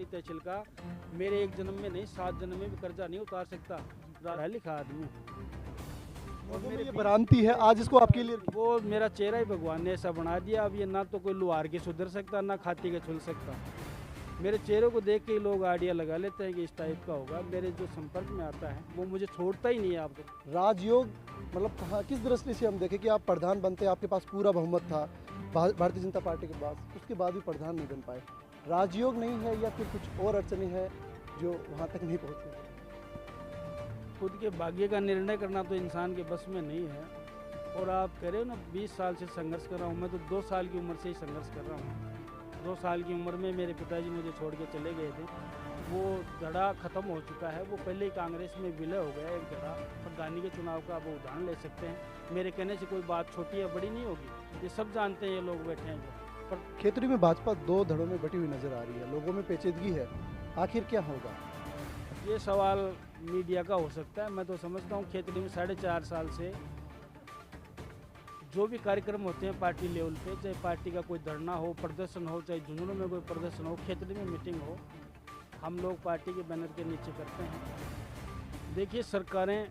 तहसील का मेरे एक जन्म में नहीं 7 जन्म में भी कर्जा नहीं उतार सकता। पढ़ा लिखा आदमी हूँ। और लोगों में मेरे ये पीछे भ्रांति है, आज इसको आपके लिए वो मेरा चेहरा ही भगवान ने ऐसा बना दिया। अब ये ना तो कोई लुहार के सुधर सकता ना खाती के छुल सकता। मेरे चेहरे को देख के ही लोग आइडिया लगा लेते हैं कि इस टाइप का होगा। मेरे जो संपर्क में आता है वो मुझे छोड़ता ही नहीं है। आप तो राजयोग मतलब कहाँ किस दृष्टि से हम देखें कि आप प्रधान बनते, आपके पास पूरा बहुमत था भारतीय जनता पार्टी के पास, उसके बाद भी प्रधान नहीं बन पाए। राजयोग नहीं है या फिर कुछ और अड़चनें हैं जो वहाँ तक नहीं पहुँची? खुद के भाग्य का निर्णय करना तो इंसान के बस में नहीं है। और आप कह रहे हो ना 20 साल से संघर्ष कर रहा हूँ। मैं तो 2 साल की उम्र से ही संघर्ष कर रहा हूँ। 2 साल की उम्र में मेरे पिताजी मुझे छोड़ के चले गए थे। वो धड़ा खत्म हो चुका है। वो पहले ही कांग्रेस में विलय हो गया एक धड़ा। प्रधानी के चुनाव का आप उदाहरण ले सकते हैं। मेरे कहने से कोई बात छोटी या बड़ी नहीं होगी, ये सब जानते हैं ये लोग बैठे हैं जो। पर खेतड़ी में भाजपा 2 धड़ों में बटी हुई नजर आ रही है, लोगों में पेचीदगी है, आखिर क्या होगा? ये सवाल मीडिया का हो सकता है। मैं तो समझता हूँ खेतड़ी में 4.5 साल से जो भी कार्यक्रम होते हैं पार्टी लेवल पे, चाहे पार्टी का कोई धरना हो, प्रदर्शन हो, चाहे झुंझुनू में कोई प्रदर्शन हो, खेतड़ी में मीटिंग हो, हम लोग पार्टी के बैनर के नीचे करते हैं। देखिए, सरकारें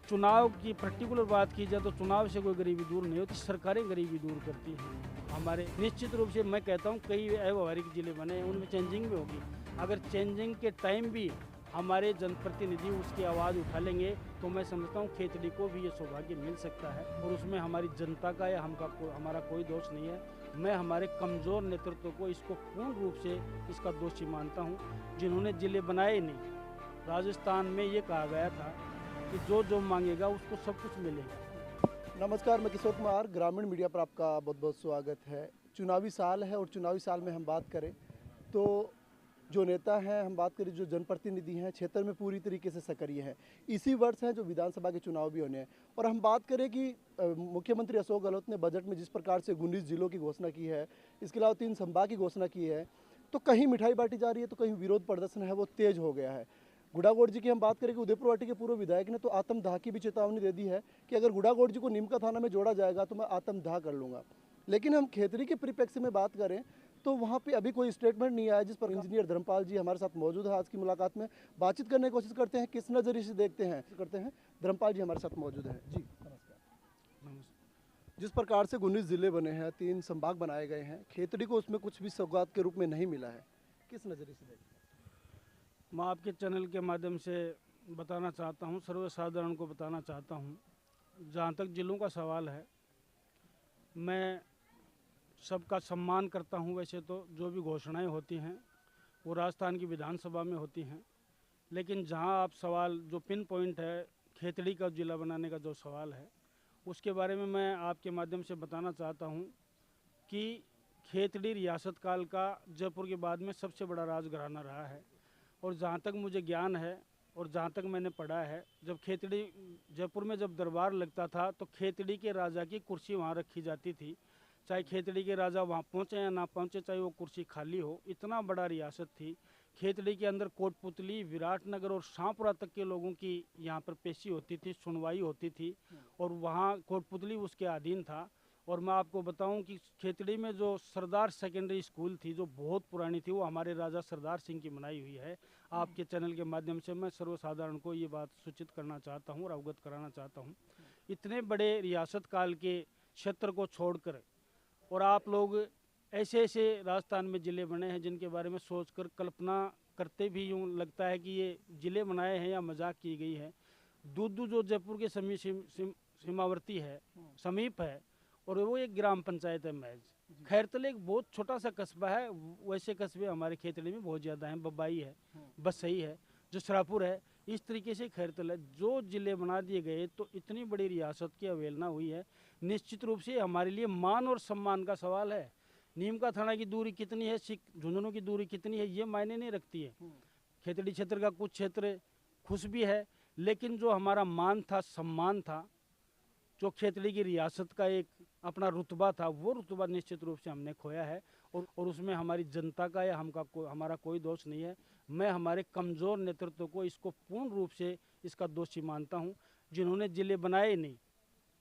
चुनाव की पर्टिकुलर बात की जाए तो चुनाव से कोई गरीबी दूर नहीं होती, सरकारें गरीबी दूर करती हैं। हमारे निश्चित रूप से मैं कहता हूँ कई अव्यवहारिक जिले बने, उनमें चेंजिंग भी होगी। अगर चेंजिंग के टाइम भी हमारे जनप्रतिनिधि उसकी आवाज़ उठा लेंगे तो मैं समझता हूँ खेतड़ी को भी ये सौभाग्य मिल सकता है। और उसमें हमारी जनता का या हमारा कोई दोष नहीं है। मैं हमारे कमज़ोर नेतृत्व को इसको पूर्ण रूप से इसका दोषी मानता हूँ, जिन्होंने जिले बनाए ही नहीं। राजस्थान में ये कहा गया था कि जो मांगेगा उसको सब कुछ मिलेगा। नमस्कार, मैं किशोर कुमार, ग्रामीण मीडिया पर आपका बहुत बहुत स्वागत है। चुनावी साल है और चुनावी साल में हम बात करें तो जो नेता हैं, हम बात करें जो जनप्रतिनिधि हैं, क्षेत्र में पूरी तरीके से सक्रिय हैं। इसी वर्ष हैं जो विधानसभा के चुनाव भी होने हैं। और हम बात करें कि मुख्यमंत्री अशोक गहलोत ने बजट में जिस प्रकार से 19 जिलों की घोषणा की है, इसके अलावा 3 संभाग की घोषणा की है, तो कहीं मिठाई बांटी जा रही है तो कहीं विरोध प्रदर्शन है वो तेज हो गया है। गुड़ागोड़ जी की हम बात करें कि उदयपुर वाटी के पूर्व विधायक ने तो आत्मदाह की भी चेतावनी दे दी है कि अगर गुड़ागोड़ जी को नीमका थाना में जोड़ा जाएगा तो मैं आत्मदाह कर लूँगा। लेकिन हम खेतड़ी के परिप्रेक्ष्य में बात करें तो वहाँ पे अभी कोई स्टेटमेंट नहीं आया, जिस पर इंजीनियर धर्मपाल जी हमारे साथ मौजूद है। आज की मुलाकात में बातचीत करने की कोशिश करते हैं, किस नज़रिए से देखते हैं करते हैं। धर्मपाल जी हमारे साथ मौजूद हैं। जी नमस्कार। जिस प्रकार से 19 जिले बने हैं, 3 संभाग बनाए गए हैं, खेतड़ी को उसमें कुछ भी सौगात के रूप में नहीं मिला है, किस नज़रिए से देखते हैं? मैं आपके चैनल के माध्यम से बताना चाहता हूँ, सर्वसाधारण को बताना चाहता हूँ। जहाँ तक जिलों का सवाल है, मैं सबका सम्मान करता हूँ। वैसे तो जो भी घोषणाएं होती हैं वो राजस्थान की विधानसभा में होती हैं, लेकिन जहाँ आप सवाल जो पिन पॉइंट है खेतड़ी का ज़िला बनाने का जो सवाल है, उसके बारे में मैं आपके माध्यम से बताना चाहता हूँ कि खेतड़ी रियासत काल का जयपुर के बाद में सबसे बड़ा राजघराना रहा है। और जहाँ तक मुझे ज्ञान है और जहाँ तक मैंने पढ़ा है, जब खेतड़ी जयपुर में जब दरबार लगता था तो खेतड़ी के राजा की कुर्सी वहाँ रखी जाती थी। चाहे खेतड़ी के राजा वहाँ पहुँचे या ना पहुँचे, चाहे वो कुर्सी खाली हो, इतना बड़ा रियासत थी। खेतड़ी के अंदर कोटपुतली, विराटनगर और शाहपुरा तक के लोगों की यहाँ पर पेशी होती थी, सुनवाई होती थी, और वहाँ कोटपुतली उसके अधीन था। और मैं आपको बताऊं कि खेतड़ी में जो सरदार सेकेंडरी स्कूल थी, जो बहुत पुरानी थी, वो हमारे राजा सरदार सिंह की बनाई हुई है। आपके चैनल के माध्यम से मैं सर्वसाधारण को ये बात सूचित करना चाहता हूँ और अवगत कराना चाहता हूँ। इतने बड़े रियासत काल के क्षेत्र को छोड़कर और आप लोग ऐसे ऐसे राजस्थान में ज़िले बने हैं जिनके बारे में सोचकर कल्पना करते भी यूँ लगता है कि ये ज़िले बनाए हैं या मजाक की गई है। दूदू जो जयपुर के सीमावर्ती है, समीप है, और वो एक ग्राम पंचायत है महज। खैरतले एक बहुत छोटा सा कस्बा है। वैसे कस्बे हमारे खेतड़ी में बहुत ज़्यादा हैं। बबाई है, बसई है, जसरापुर है, इस तरीके से खैरतल है। जो ज़िले बना दिए गए तो इतनी बड़ी रियासत की अवहेलना हुई है। निश्चित रूप से हमारे लिए मान और सम्मान का सवाल है। नीमका थाना की दूरी कितनी है, झुंझुनू की दूरी कितनी है, ये मायने नहीं रखती है। खेतड़ी क्षेत्र का कुछ क्षेत्र खुश भी है, लेकिन जो हमारा मान था, सम्मान था, जो खेतड़ी की रियासत का एक अपना रुतबा था, वो रुतबा निश्चित रूप से हमने खोया है। और उसमें हमारी जनता का या हमारा कोई दोष नहीं है। मैं हमारे कमज़ोर नेतृत्व को इसको पूर्ण रूप से इसका दोषी मानता हूँ, जिन्होंने ज़िले बनाए नहीं।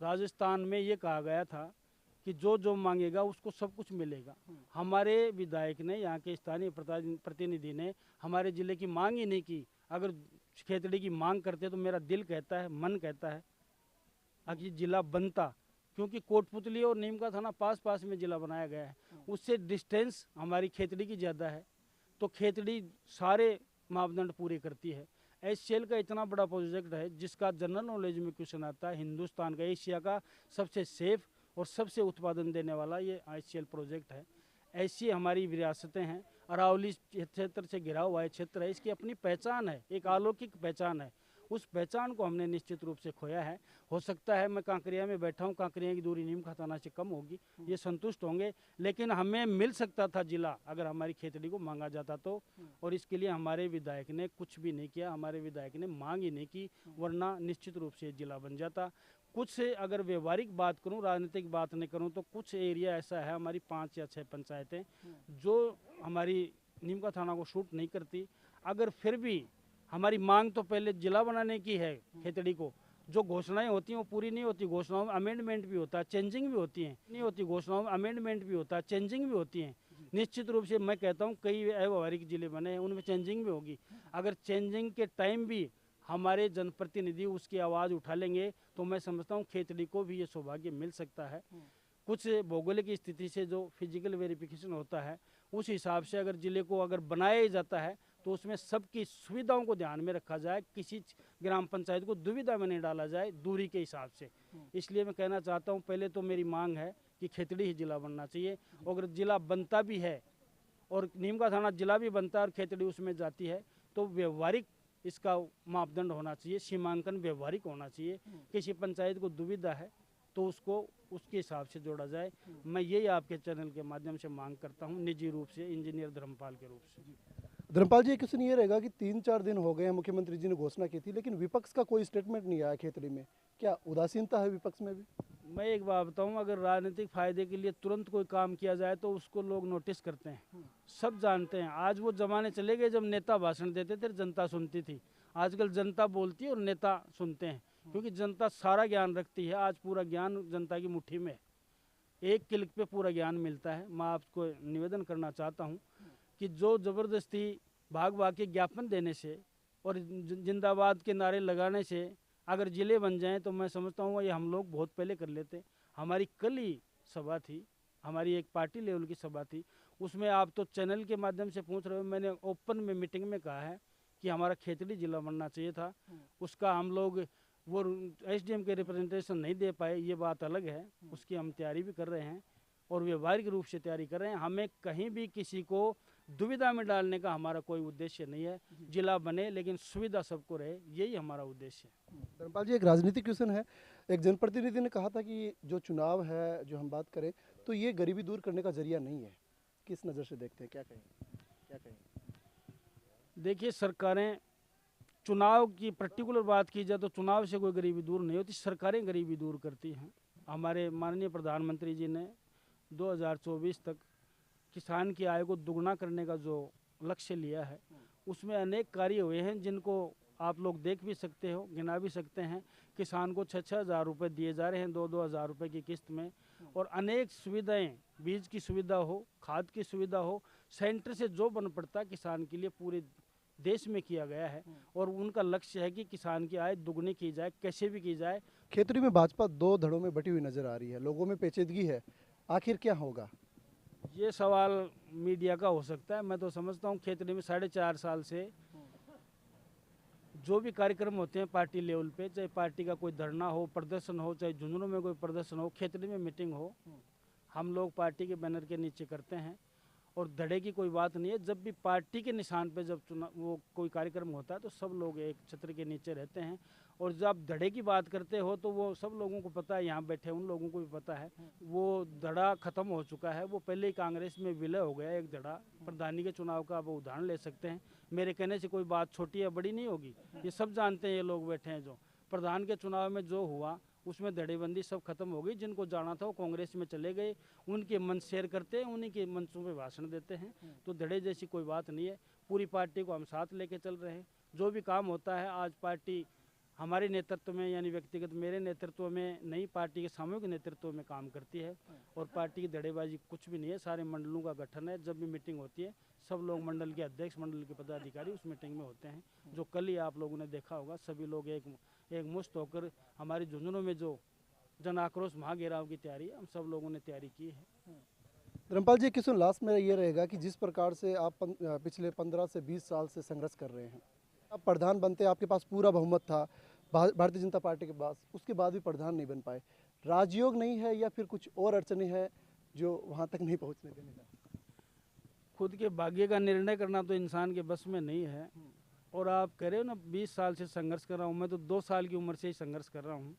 राजस्थान में ये कहा गया था कि जो जो मांगेगा उसको सब कुछ मिलेगा। हमारे विधायक ने, यहाँ के स्थानीय प्रतिनिधि ने हमारे ज़िले की मांग ही नहीं की। अगर खेतड़ी की मांग करते तो मेरा दिल कहता है, मन कहता है कि ज़िला बनता, क्योंकि कोटपुतली और नीम का थाना पास पास में ज़िला बनाया गया है। उससे डिस्टेंस हमारी खेतड़ी की ज़्यादा है, तो खेतड़ी सारे मापदंड पूरे करती है। HCL का इतना बड़ा प्रोजेक्ट है जिसका जनरल नॉलेज में क्वेश्चन आता है। हिंदुस्तान का, एशिया का सबसे सेफ और सबसे उत्पादन देने वाला ये HCL प्रोजेक्ट है। ऐसी हमारी विरासतें हैं। अरावली क्षेत्र से घिरा हुआ है क्षेत्र है, इसकी अपनी पहचान है, एक अलौकिक पहचान है। उस पहचान को हमने निश्चित रूप से खोया है। हो सकता है मैं कांकरिया में बैठा हूँ, कांकरिया की दूरी नीम का थाना से कम होगी, ये संतुष्ट होंगे, लेकिन हमें मिल सकता था जिला अगर हमारी खेतड़ी को मांगा जाता तो। और इसके लिए हमारे विधायक ने कुछ भी नहीं किया, हमारे विधायक ने मांग ही नहीं की, वरना निश्चित रूप से जिला बन जाता। कुछ अगर व्यवहारिक बात करूं, राजनीतिक बात नहीं करूं, तो कुछ एरिया ऐसा है, हमारी 5 या 6 पंचायतें जो हमारी नीम का थाना को शूट नहीं करती। अगर फिर भी हमारी मांग तो पहले जिला बनाने की है खेतड़ी को, जो घोषणाएं होती हैं वो पूरी नहीं होती। घोषणाओं में अमेंडमेंट भी होता है, चेंजिंग भी होती हैं, नहीं होती घोषणाओं में अमेंडमेंट भी होता है, चेंजिंग भी होती हैं। निश्चित रूप से मैं कहता हूँ कई अव्यवहारिक जिले बने हैं, उनमें चेंजिंग भी होगी। अगर चेंजिंग के टाइम भी हमारे जनप्रतिनिधि उसकी आवाज़ उठा लेंगे तो मैं समझता हूँ खेतड़ी को भी ये सौभाग्य मिल सकता है। कुछ भौगोलिक स्थिति से जो फिजिकल वेरिफिकेशन होता है उस हिसाब से अगर जिले को अगर बनाया ही जाता है तो उसमें सबकी सुविधाओं को ध्यान में रखा जाए, किसी ग्राम पंचायत को दुविधा में नहीं डाला जाए दूरी के हिसाब से। इसलिए मैं कहना चाहता हूँ, पहले तो मेरी मांग है कि खेतड़ी ही जिला बनना चाहिए। और अगर जिला बनता भी है और नीम का थाना जिला भी बनता है और खेतड़ी उसमें जाती है तो व्यवहारिक इसका मापदंड होना चाहिए, सीमांकन व्यवहारिक होना चाहिए। किसी पंचायत को दुविधा है तो उसको उसके हिसाब से जोड़ा जाए। मैं यही आपके चैनल के माध्यम से मांग करता हूं, निजी रूप से, इंजीनियर धर्मपाल के रूप से। धर्मपाल जी, क्वेश्चन ये रहेगा कि 3-4 दिन हो गए हैं, मुख्यमंत्री जी ने घोषणा की थी, लेकिन विपक्ष का कोई स्टेटमेंट नहीं आया खेतड़ी में। क्या उदासीनता है विपक्ष में भी? मैं एक बात बताऊं, अगर राजनीतिक फायदे के लिए तुरंत कोई काम किया जाए तो उसको लोग नोटिस करते हैं, सब जानते हैं। आज वो जमाने चले गए जब नेता भाषण देते थे, जनता सुनती थी। आजकल जनता बोलती है और नेता सुनते हैं, क्योंकि जनता सारा ज्ञान रखती है। आज पूरा ज्ञान जनता की मुट्ठी में, एक क्लिक पे पूरा ज्ञान मिलता है। मैं आपको निवेदन करना चाहता हूँ कि जो ज़बरदस्ती भाग भाग के ज्ञापन देने से और जिंदाबाद के नारे लगाने से अगर ज़िले बन जाएं तो मैं समझता हूँ ये हम लोग बहुत पहले कर लेते। हमारी कल ही सभा थी, हमारी एक पार्टी लेवल की सभा थी, उसमें आप तो चैनल के माध्यम से पूछ रहे हो, मैंने ओपन में मीटिंग में कहा है कि हमारा खेतड़ी जिला बनना चाहिए था। उसका हम लोग वो SDM के रिप्रेजेंटेशन नहीं दे पाए, ये बात अलग है, उसकी हम तैयारी भी कर रहे हैं और व्यवहारिक रूप से तैयारी कर रहे हैं। हमें कहीं भी किसी को दुविधा में डालने का हमारा कोई उद्देश्य नहीं है। जिला बने लेकिन सुविधा सबको रहे, यही हमारा उद्देश्य है। धर्मपाल जी, एक राजनीतिक क्वेश्चन है। एक जनप्रतिनिधि ने कहा था कि जो चुनाव है, जो हम बात करें, तो ये गरीबी दूर करने का जरिया नहीं है। किस नज़र से देखते हैं, क्या कहें? देखिए, सरकारें, चुनाव की पर्टिकुलर बात की जाए तो चुनाव से कोई गरीबी दूर नहीं होती, सरकारें गरीबी दूर करती हैं। हमारे माननीय प्रधानमंत्री जी ने 2024 तक किसान की आय को दुगना करने का जो लक्ष्य लिया है, उसमें अनेक कार्य हुए हैं जिनको आप लोग देख भी सकते हो, गिना भी सकते हैं। किसान को 6-6 हज़ार रुपये दिए जा रहे हैं 2-2 हज़ार रुपये की किस्त में, और अनेक सुविधाएं, बीज की सुविधा हो, खाद की सुविधा हो, सेंटर से जो बन पड़ता है किसान के लिए पूरे देश में किया गया है। और उनका लक्ष्य है कि किसान की आय दुगनी की जाए, कैसे भी की जाए। खेतड़ी में भाजपा 2 धड़ों में बटी हुई नजर आ रही है, लोगों में पेचीदगी है, आखिर क्या होगा? ये सवाल मीडिया का हो सकता है। मैं तो समझता हूँ खेतड़ी में 4.5 साल से जो भी कार्यक्रम होते हैं पार्टी लेवल पे, चाहे पार्टी का कोई धरना हो, प्रदर्शन हो, चाहे झुंझुनू में कोई प्रदर्शन हो, खेतड़ी में मीटिंग हो, हम लोग पार्टी के बैनर के नीचे करते हैं। और धड़े की कोई बात नहीं है। जब भी पार्टी के निशान पे जब चुनाव वो कोई कार्यक्रम होता है तो सब लोग एक छत्र के नीचे रहते हैं। और जब आप धड़े की बात करते हो तो वो सब लोगों को पता है, यहाँ बैठे उन लोगों को भी पता है, वो धड़ा खत्म हो चुका है। वो पहले ही कांग्रेस में विलय हो गया एक धड़ा। प्रधानी के चुनाव का आप उदाहरण ले सकते हैं। मेरे कहने से कोई बात छोटी या बड़ी नहीं होगी, ये सब जानते हैं। ये लोग बैठे हैं, जो प्रधान के चुनाव में जो हुआ उसमें धड़ेबंदी सब खत्म हो गई। जिनको जाना था वो कांग्रेस में चले गए, उनके मंच शेयर करते हैं, उन्हीं के मंचों पे भाषण देते हैं। तो धड़े जैसी कोई बात नहीं है। पूरी पार्टी को हम साथ लेके चल रहे हैं। जो भी काम होता है, आज पार्टी हमारे नेतृत्व में यानी व्यक्तिगत मेरे नेतृत्व में नई पार्टी के सामूहिक नेतृत्व में काम करती है और पार्टी की धड़ेबाजी कुछ भी नहीं है। सारे मंडलों का गठन है। जब भी मीटिंग होती है सब लोग मंडल के अध्यक्ष मंडल के पदाधिकारी उस मीटिंग में होते हैं। जो कल ही आप लोगों ने देखा होगा, सभी लोग एक मुश्त होकर हमारी झुंझुनों में जो जन आक्रोश महाघेराव की तैयारी है, हम सब लोगों ने तैयारी की है। धर्मपाल जी, क्वेश्चन लास्ट में ये रहेगा कि जिस प्रकार से आप पिछले 15 से 20 साल से संघर्ष कर रहे हैं, आप प्रधान बनते, आपके पास पूरा बहुमत था भारतीय जनता पार्टी के पास, उसके बाद भी प्रधान नहीं बन पाए। राजयोग नहीं है या फिर कुछ और अड़चने हैं जो वहाँ तक नहीं पहुँचने देने का? खुद के भाग्य का निर्णय करना तो इंसान के बस में नहीं है। और आप कह रहे हो ना 20 साल से संघर्ष कर रहा हूँ, मैं तो 2 साल की उम्र से ही संघर्ष कर रहा हूँ।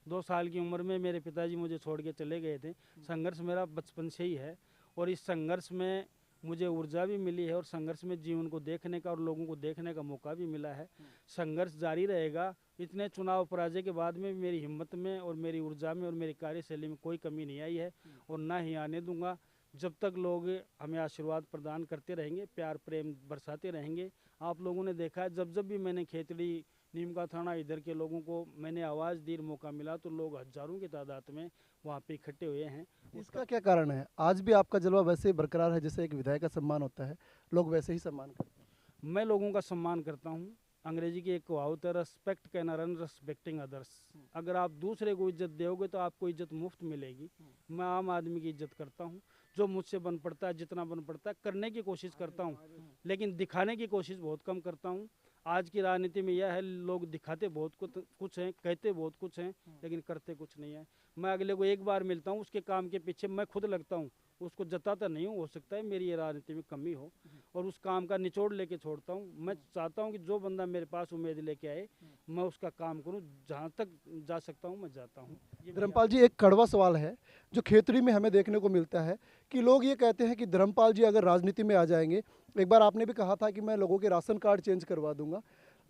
2 साल की उम्र में मेरे पिताजी मुझे छोड़ के चले गए थे। संघर्ष मेरा बचपन से ही है और इस संघर्ष में मुझे ऊर्जा भी मिली है और संघर्ष में जीवन को देखने का और लोगों को देखने का मौका भी मिला है। संघर्ष जारी रहेगा। इतने चुनाव पराजय के बाद में मेरी हिम्मत में और मेरी ऊर्जा में और मेरी कार्यशैली में कोई कमी नहीं आई है और ना ही आने दूंगा। जब तक लोग हमें आशीर्वाद प्रदान करते रहेंगे, प्यार प्रेम बरसाते रहेंगे। आप लोगों ने देखा है, जब जब भी मैंने खेतड़ी, नीमका थाना इधर के लोगों को मैंने आवाज़ दी, मौका मिला तो लोग हजारों की तादाद में वहाँ पे इकट्ठे हुए हैं। इसका क्या कारण है? आज भी आपका जलवा वैसे ही बरकरार है जैसे एक विधायक का सम्मान होता है, लोग वैसे ही सम्मान करते हैं? मैं लोगों का सम्मान करता हूँ। अंग्रेजी की एक कहावत है, respect can earn respecting others. अगर आप दूसरे को इज्जत दोगे तो आपको इज्जत मुफ्त मिलेगी। मैं आम आदमी की इज्जत करता हूँ। जो मुझसे बन पड़ता है, जितना बन पड़ता है करने की कोशिश करता हूँ, लेकिन दिखाने की कोशिश बहुत कम करता हूँ। आज की राजनीति में यह है, लोग दिखाते बहुत कुछ हैं, कहते बहुत कुछ हैं, लेकिन करते कुछ नहीं है। मैं अगले को एक बार मिलता हूँ, उसके काम के पीछे मैं खुद लगता हूँ, उसको जताता नहीं हूँ। हो सकता है मेरी ये राजनीति में कमी हो और उस काम का निचोड़ लेके छोड़ता हूँ। मैं चाहता हूँ कि जो बंदा मेरे पास उम्मीद लेके आए, मैं उसका काम करूँ। जहाँ तक जा सकता हूँ मैं जाता हूँ। धर्मपाल जी, एक कड़वा सवाल है जो खेतड़ी में हमें देखने को मिलता है कि लोग ये कहते हैं कि धर्मपाल जी अगर राजनीति में आ जाएंगे, एक बार आपने भी कहा था कि मैं लोगों के राशन कार्ड चेंज करवा दूंगा।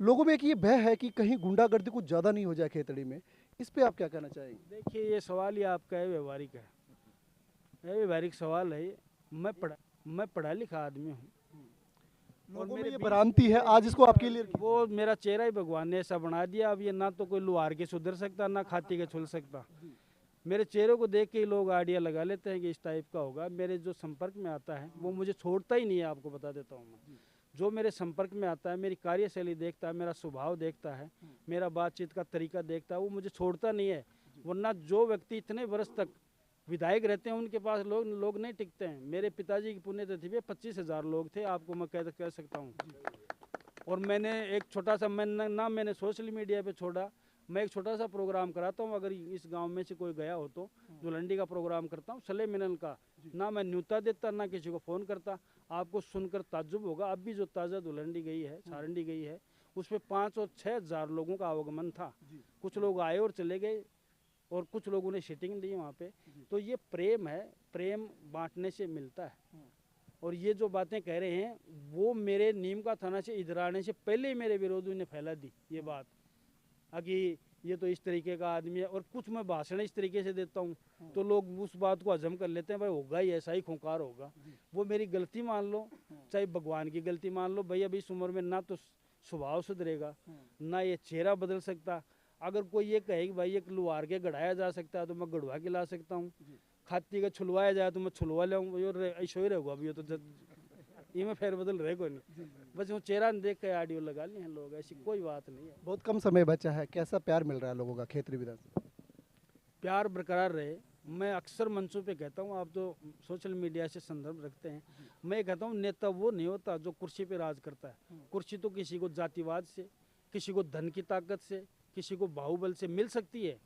लोगों में एक ये भय है कि कहीं गुंडागर्दी कुछ ज़्यादा नहीं हो जाए खेतड़ी में। इस पे आप क्या कहना चाहेंगे? देखिए, ये सवाल ही आपका है, व्यवहारिक है। ये व्यवहारिक सवाल है। मैं पढ़ा लिखा आदमी हूँ और लोगों में मेरे ये बीच भ्रांति है, आज इसको आपके लिए वो मेरा चेहरा ही भगवान ने ऐसा बना दिया। अब ये ना तो कोई लुहार के सुधर सकता, ना खाती के छुल सकता। मेरे चेहरे को देख के ही लोग आइडिया लगा लेते हैं कि इस टाइप का होगा। मेरे जो संपर्क में आता है वो मुझे छोड़ता ही नहीं है। आपको बता देता हूँ, मैं जो मेरे संपर्क में आता है, मेरी कार्यशैली देखता है, मेरा स्वभाव देखता है, मेरा बातचीत का तरीका देखता है, वो मुझे छोड़ता नहीं है। वरना जो व्यक्ति इतने वर्ष तक विधायक रहते हैं उनके पास लोग नहीं टिकते हैं। मेरे पिताजी की पुण्यतिथि पे 25,000 लोग थे, आपको मैं कह सकता हूँ। और मैंने एक छोटा सा, मैंने सोशल मीडिया पे छोड़ा, मैं एक छोटा सा प्रोग्राम कराता हूँ। अगर इस गांव में से कोई गया हो तो धुलंडी का प्रोग्राम करता हूँ, सले मिलन का। ना मैं न्यूता देता, ना किसी को फ़ोन करता। आपको सुनकर ताज्जुब होगा, अब भी जो ताज़ा धुलंडी गई है, सारंडी गई है, उसमें 5 और 6,000 लोगों का आवागमन था। कुछ लोग आए और चले गए और कुछ लोगों ने सीटिंग ली वहाँ पे। तो ये प्रेम है, प्रेम बांटने से मिलता है। और ये जो बातें कह रहे हैं वो मेरे नीमका थाना से इधर आने से पहले ही मेरे विरोधियों ने फैला दी ये बात, कि ये तो इस तरीके का आदमी है। और कुछ मैं भाषण इस तरीके से देता हूँ तो लोग उस बात को हजम कर लेते हैं, भाई होगा ही ऐसा ही, खूंखार होगा। वो मेरी गलती मान लो, चाहे भगवान की गलती मान लो। भाई अभी इस उम्र में ना तो स्वभाव सुधरेगा, ना ये चेहरा बदल सकता। अगर कोई ये कहे कि भाई एक लुहार के गढ़ाया जा सकता है तो मैं गढ़वा के ला सकता हूँ। खाती का छुलवाया जाए तो मैं छुलवा लाऊँ। ऐसा ही रहेगा अभी तो ये में फेर बदल रहे कोई नहीं। बस वो चेहरा देख के ऑडियो लगा लिए हैं लोग, ऐसी कोई बात नहीं है। बहुत कम समय बचा है, कैसा प्यार मिल रहा है लोगों का खेतड़ी विधानसभा? प्यार बरकरार रहे। मैं अक्सर मंचों पे कहता हूँ, आप तो सोशल मीडिया से संदर्भ रखते हैं, मैं कहता हूँ नेता वो नहीं होता जो कुर्सी पे राज करता है। कुर्सी तो किसी को जातिवाद से, किसी को धन की ताकत से, किसी को बाहुबल से मिल सकती है,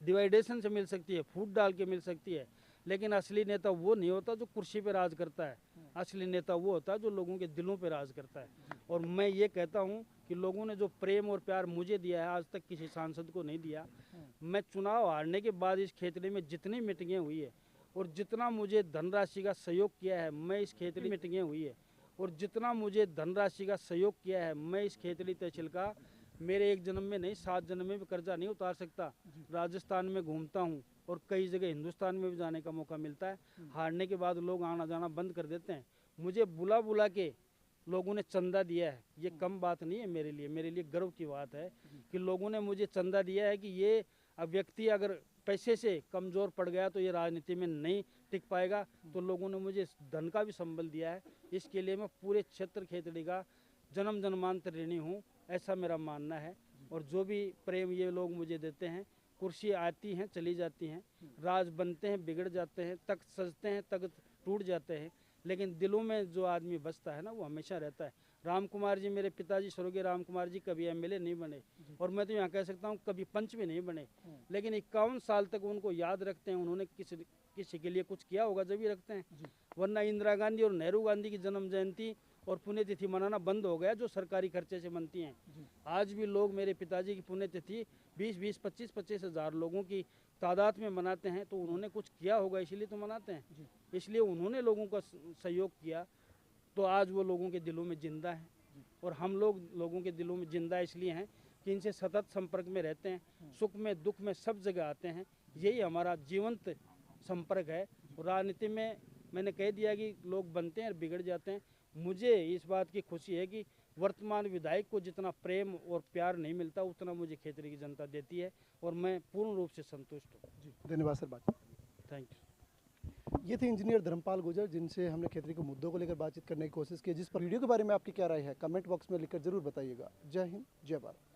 डिवाइडेशन से मिल सकती है, फूट डाल के मिल सकती है, लेकिन असली नेता वो नहीं होता जो कुर्सी पे राज करता है। असली नेता वो होता है जो लोगों के दिलों पे राज करता है। और मैं ये कहता हूँ कि लोगों ने जो प्रेम और प्यार मुझे दिया है, आज तक किसी सांसद को नहीं दिया। मैं चुनाव हारने के बाद इस खेतड़ी में जितनी मीटिंगें हुई है और जितना मुझे धनराशि का सहयोग किया है, मैं इस खेतड़ी मीटिंगें हुई है और जितना मुझे धनराशि का सहयोग किया है, मैं इस खेतड़ी तहसील का मेरे एक जन्म में नहीं 7 जन्म में भी कर्जा नहीं उतार सकता। राजस्थान में घूमता हूँ और कई जगह हिंदुस्तान में भी जाने का मौका मिलता है। हारने के बाद लोग आना जाना बंद कर देते हैं। मुझे बुला बुला के लोगों ने चंदा दिया है, ये कम बात नहीं है मेरे लिए गर्व की बात है कि लोगों ने मुझे चंदा दिया है कि ये व्यक्ति अगर पैसे से कमज़ोर पड़ गया तो ये राजनीति में नहीं टिक पाएगा। तो लोगों ने मुझे धन का भी संबल दिया है, इसके लिए मैं पूरे क्षेत्र खेतड़ी का जन्म जन्मांतर ऋणी हूँ, ऐसा मेरा मानना है। और जो भी प्रेम ये लोग मुझे देते हैं, कुर्सी आती हैं चली जाती हैं, राज बनते हैं बिगड़ जाते हैं, तख्त सजते हैं तख्त टूट जाते हैं, लेकिन दिलों में जो आदमी बसता है ना वो हमेशा रहता है। राम कुमार जी, मेरे पिताजी स्वर्गीय राम कुमार जी कभी एमएलए नहीं बने, और मैं तो यहाँ कह सकता हूँ कभी पंच भी नहीं बने, लेकिन 51 साल तक उनको याद रखते हैं। उन्होंने किसी के लिए कुछ किया होगा जब ही रखते हैं, वरना इंदिरा गांधी और नेहरू गांधी की जन्म जयंती और पुण्यतिथि मनाना बंद हो गया जो सरकारी खर्चे से बनती हैं। आज भी लोग मेरे पिताजी की पुण्यतिथि 20-20, 25-25 हज़ार लोगों की तादाद में मनाते हैं, तो उन्होंने कुछ किया होगा इसीलिए तो मनाते हैं। इसलिए उन्होंने लोगों का सहयोग किया तो आज वो लोगों के दिलों में जिंदा है, और हम लोग लोगों के दिलों में जिंदा इसलिए हैं कि इनसे सतत संपर्क में रहते हैं, सुख में दुख में सब जगह आते हैं, यही हमारा जीवंत संपर्क है। और राजनीति में मैंने कह दिया कि लोग बनते हैं और बिगड़ जाते हैं। मुझे इस बात की खुशी है कि वर्तमान विधायक को जितना प्रेम और प्यार नहीं मिलता उतना मुझे खेतड़ी की जनता देती है, और मैं पूर्ण रूप से संतुष्ट हूँ। जी धन्यवाद सर, बात थैंक यू। ये थे इंजीनियर धर्मपाल गुर्जर, जिनसे हमने खेतड़ी के मुद्दों को लेकर बातचीत करने की कोशिश की। जिस पर वीडियो के बारे में आपकी क्या राय है कमेंट बॉक्स में लिखकर जरूर बताइएगा। जय हिंद, जय भारत।